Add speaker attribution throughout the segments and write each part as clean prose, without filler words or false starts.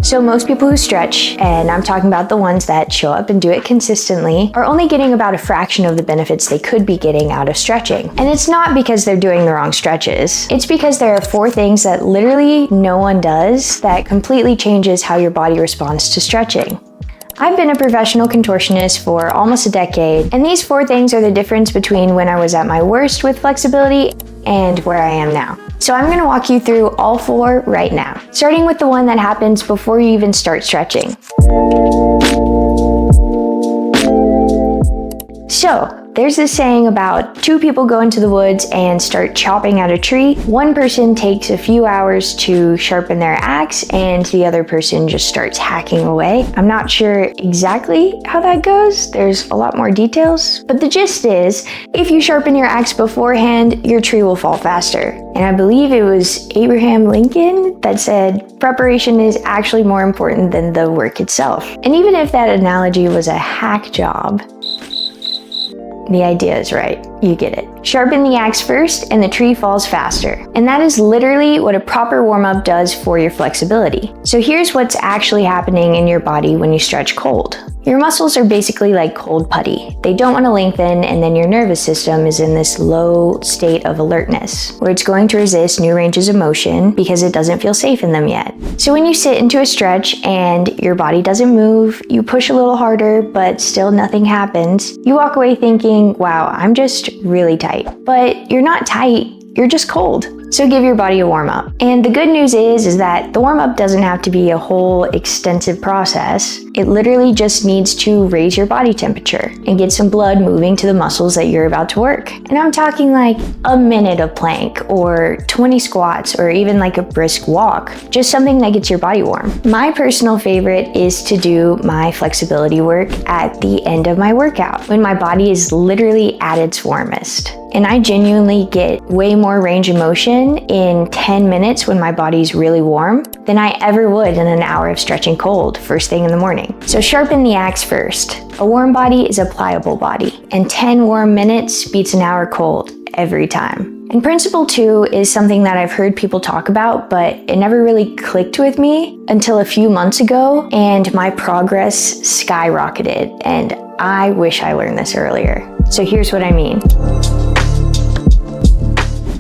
Speaker 1: So most people who stretch, and I'm talking about the ones that show up and do it consistently, are only getting about a fraction of the benefits they could be getting out of stretching. And it's not because they're doing the wrong stretches. It's because there are 4 things that literally no one does that completely changes how your body responds to stretching. I've been a professional contortionist for almost a decade, and these 4 things are the difference between when I was at my worst with flexibility and where I am now. So I'm gonna walk you through all 4 right now, starting with the one that happens before you even start stretching. So, there's this saying about 2 people go into the woods and start chopping at a tree. One person takes a few hours to sharpen their axe and the other person just starts hacking away. I'm not sure exactly how that goes. There's a lot more details. But the gist is, if you sharpen your axe beforehand, your tree will fall faster. And I believe it was Abraham Lincoln that said, preparation is actually more important than the work itself. And even if that analogy was a hack job, the idea is right. You get it. Sharpen the axe first and the tree falls faster. And that is literally what a proper warm-up does for your flexibility. So here's what's actually happening in your body when you stretch cold. Your muscles are basically like cold putty. They don't want to lengthen, and then your nervous system is in this low state of alertness, where it's going to resist new ranges of motion because it doesn't feel safe in them yet. So when you sit into a stretch and your body doesn't move, you push a little harder, but still nothing happens, you walk away thinking, wow, I'm just really tight. But you're not tight, you're just cold. So give your body a warm-up. And the good news is that the warm-up doesn't have to be a whole extensive process. It literally just needs to raise your body temperature and get some blood moving to the muscles that you're about to work. And I'm talking like a minute of plank or 20 squats or even like a brisk walk, just something that gets your body warm. My personal favorite is to do my flexibility work at the end of my workout when my body is literally at its warmest. And I genuinely get way more range of motion in 10 minutes when my body's really warm than I ever would in an hour of stretching cold first thing in the morning. So sharpen the axe first. A warm body is a pliable body, and 10 warm minutes beats an hour cold every time. And principle 2 is something that I've heard people talk about, but it never really clicked with me until a few months ago, and my progress skyrocketed, and I wish I learned this earlier. So here's what I mean.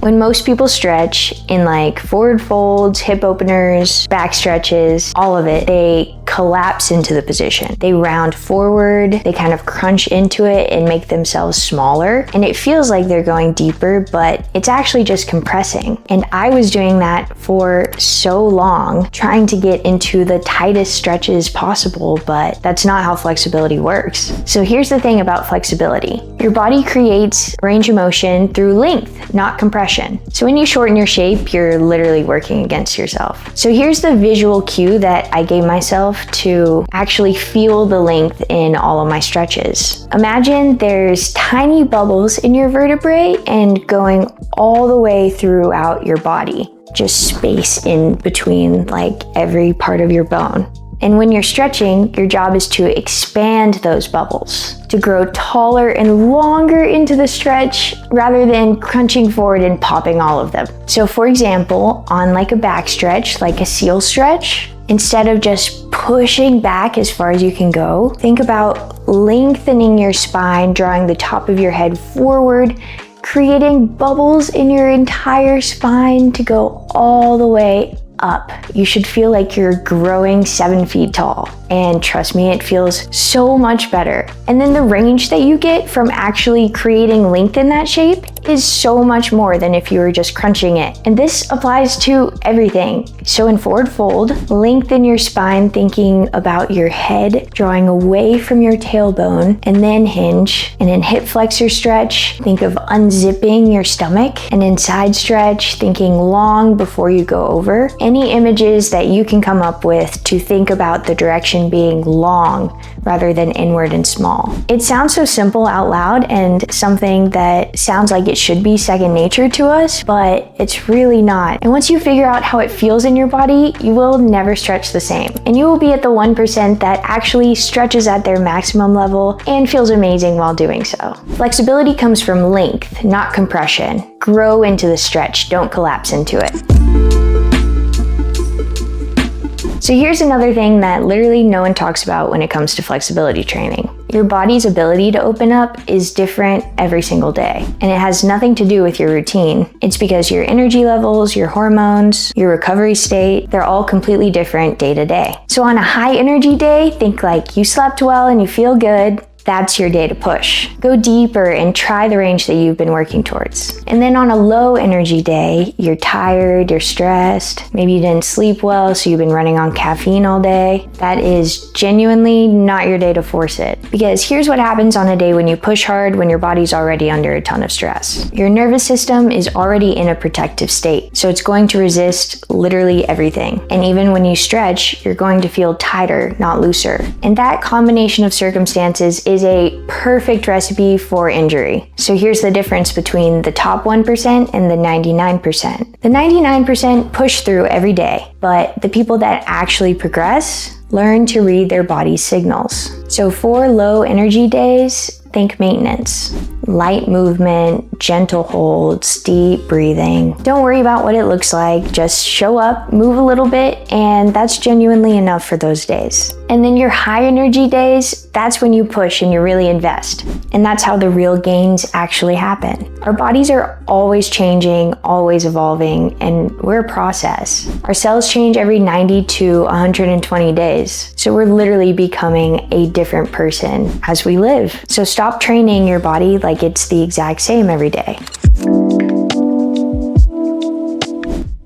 Speaker 1: When most people stretch in like forward folds, hip openers, back stretches, all of it, they collapse into the position. They round forward, they kind of crunch into it and make themselves smaller. And it feels like they're going deeper, but it's actually just compressing. And I was doing that for so long, trying to get into the tightest stretches possible, but that's not how flexibility works. So here's the thing about flexibility. Your body creates range of motion through length, not compression. So when you shorten your shape, you're literally working against yourself. So here's the visual cue that I gave myself to actually feel the length in all of my stretches. Imagine there's tiny bubbles in your vertebrae and going all the way throughout your body. Just space in between like every part of your bone. And when you're stretching, your job is to expand those bubbles, to grow taller and longer into the stretch rather than crunching forward and popping all of them. So for example, on like a back stretch, like a seal stretch, instead of just pushing back as far as you can go, think about lengthening your spine, drawing the top of your head forward, creating bubbles in your entire spine to go all the way up. You should feel like you're growing 7 feet tall. And trust me, it feels so much better. And then the range that you get from actually creating length in that shape is so much more than if you were just crunching it. And this applies to everything. So in forward fold, lengthen your spine, thinking about your head drawing away from your tailbone, and then hinge. And in hip flexor stretch, think of unzipping your stomach. And in side stretch, thinking long before you go over. Any images that you can come up with to think about the direction being long rather than inward and small. It sounds so simple out loud and something that sounds like it should be second nature to us, but it's really not. And once you figure out how it feels in your body, you will never stretch the same. And you will be at the 1% that actually stretches at their maximum level and feels amazing while doing so. Flexibility comes from length, not compression. Grow into the stretch, don't collapse into it. So So here's another thing that literally no one talks about when it comes to flexibility training. Your body's ability to open up is different every single day, and it has nothing to do with your routine. It's because your energy levels, your hormones, your recovery state, they're all completely different day to day. So on a high energy day, think like you slept well and you feel good. That's your day to push. Go deeper and try the range that you've been working towards. And then on a low energy day, you're tired, you're stressed, maybe you didn't sleep well, so you've been running on caffeine all day. That is genuinely not your day to force it. Because here's what happens on a day when you push hard when your body's already under a ton of stress. Your nervous system is already in a protective state, so it's going to resist literally everything. And even when you stretch, you're going to feel tighter, not looser. And that combination of circumstances is a perfect recipe for injury. So here's the difference between the top 1% and the 99%. The 99% push through every day, but the people that actually progress learn to read their body's signals. So for low energy days, think maintenance. Light movement, gentle holds, deep breathing. Don't worry about what it looks like, just show up, move a little bit, and that's genuinely enough for those days. And then your high energy days, that's when you push and you really invest. And that's how the real gains actually happen. Our bodies are always changing, always evolving, and we're a process. Our cells change every 90 to 120 days. So we're literally becoming a different person as we live. So stop training your body like it's the exact same every day.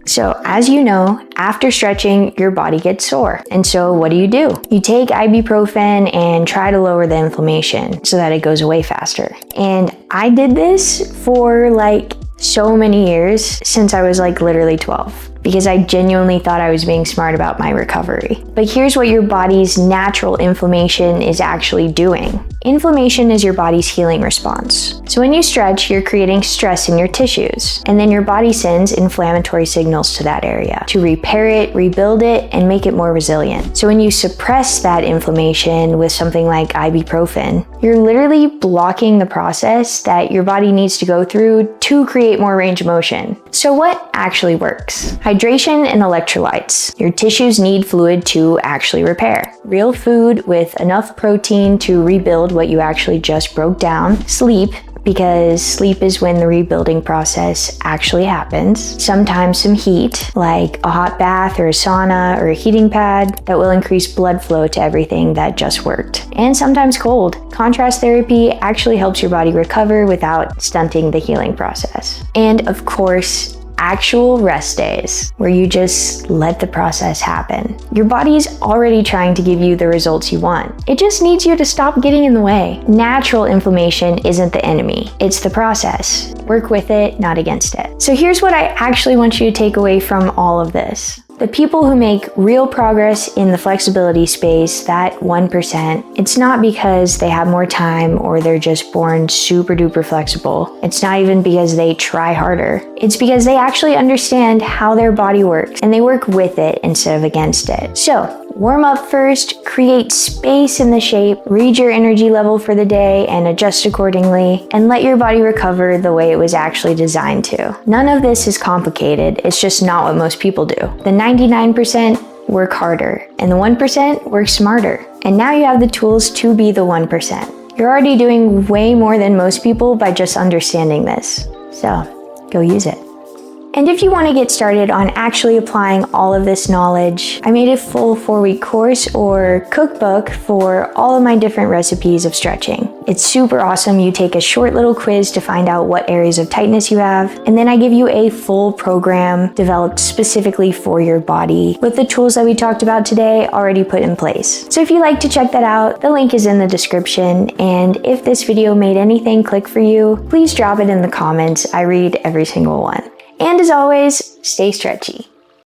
Speaker 1: So as you know, after stretching, your body gets sore. And so what do? You take ibuprofen and try to lower the inflammation so that it goes away faster. And I did this for like so many years since I was like literally 12. Because I genuinely thought I was being smart about my recovery. But here's what your body's natural inflammation is actually doing. Inflammation is your body's healing response. So when you stretch, you're creating stress in your tissues, and then your body sends inflammatory signals to that area to repair it, rebuild it, and make it more resilient. So when you suppress that inflammation with something like ibuprofen, you're literally blocking the process that your body needs to go through to create more range of motion. So what actually works? Hydration and electrolytes. Your tissues need fluid to actually repair. Real food with enough protein to rebuild what you actually just broke down. Sleep, because sleep is when the rebuilding process actually happens. Sometimes some heat, like a hot bath or a sauna or a heating pad that will increase blood flow to everything that just worked. And sometimes cold. Contrast therapy actually helps your body recover without stunting the healing process. And of course, actual rest days where you just let the process happen. Your body's already trying to give you the results you want. It just needs you to stop getting in the way. Natural inflammation isn't the enemy, it's the process. Work with it, not against it. So here's what I actually want you to take away from all of this. The people who make real progress in the flexibility space, that 1%, it's not because they have more time or they're just born super duper flexible. It's not even because they try harder. It's because they actually understand how their body works and they work with it instead of against it. So warm up first, create space in the shape, read your energy level for the day and adjust accordingly, and let your body recover the way it was actually designed to. None of this is complicated, it's just not what most people do. The 99% work harder, and the 1% work smarter. And now you have the tools to be the 1%. You're already doing way more than most people by just understanding this. So, go use it. And if you want to get started on actually applying all of this knowledge, I made a full 4-week course or cookbook for all of my different recipes of stretching. It's super awesome. You take a short little quiz to find out what areas of tightness you have, and then I give you a full program developed specifically for your body with the tools that we talked about today already put in place. So if you'd like to check that out, the link is in the description, and if this video made anything click for you, please drop it in the comments. I read every single one. And as always, stay stretchy.